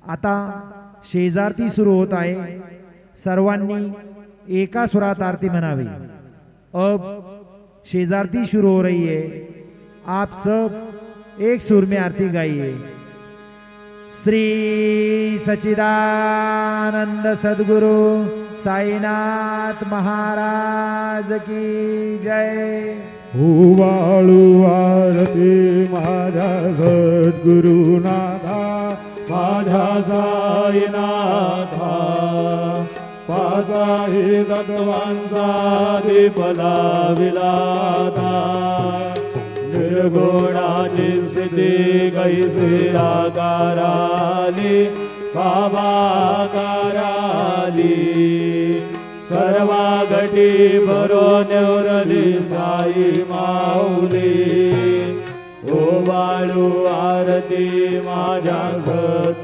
आता शेजारती सुरू होत आहे। सर्वांनी एका सुरात आरती म्हणावी। अब शेजारती शुरू हो रही है, आप सब एक सुर में आरती गाइए। श्री सच्चिदानंद सद्गुरु साईनाथ महाराज की जय। हुवाळू आरती माझ्या सद्गुरुनाथा, माझ्या साईनाथा। पाचाही तत्वांचा दीप लाविलाता, निर्गुणाची स्थिती कैसी आकाराली, बाबा आकाराली। सर्वा गटी भरून निवरली साई माऊली। ओवाळू आरती माझ्या